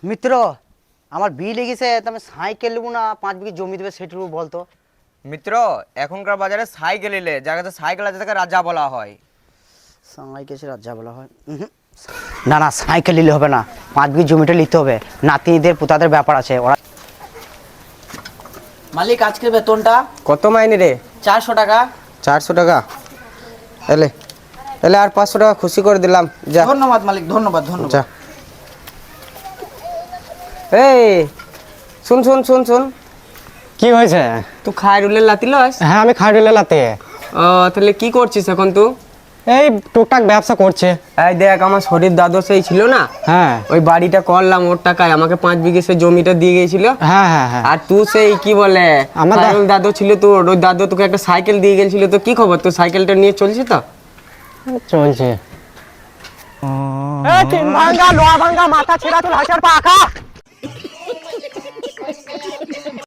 মিত্র, আমার বিয়ে লেগেছে, আমি সাইকেল নেবো না 5 বিঘে জমি দেবে সেটুকু বলতো। মিত্র, এখনকার বাজারে সাইকেল এলে যার কাছে সাইকেল আছে তাকে রাজা বলা হয়। সাইকেল সে রাজা বলা হয়? না না, সাইকেল নিলে হবে না, 5 বিঘে জমিটা নিতে হবে। নাতিদের পুতাদের ব্যাপার আছে ওরা। মালিক, আজকের বেতনটা কত মাইনে রে? 400 টাকা। 400 টাকা? এলে এলে আর 500 টাকা খুশি করে দিলাম, যা। ধন্যবাদ মালিক, ধন্যবাদ ধন্যবাদ। যা। এই শুন শুন শুন শুন, কি হয়েছে? তুই খায়রুলের লাতি লস? হ্যাঁ, আমি খাইডুলে লাতে। তাহলে কি করছিস এখন তুই? এই টুকটাক ব্যবসা করছে। এই দেখ, আমার শরীর দাদু সেই ছিল না, হ্যাঁ ওই বাড়িটা করলাম ওর টাকায়, আমাকে 5 বিঘে সে জমিটা দিয়ে গেছিল। হ্যাঁ হ্যাঁ হ্যাঁ। আর তুই সেই কি বলে আমার খায়রুল দাদু ছিল তোর, ওই দাদু তোকে একটা সাইকেল দিয়ে গেছিল, তো কি খবর, তোর সাইকেলটা নিয়ে চলছে তো? চলছে। তিন ভাঙ্গা লোহা ভাঙ্গা মাথা ছেঁড়া চুল হাঁসের পাখা।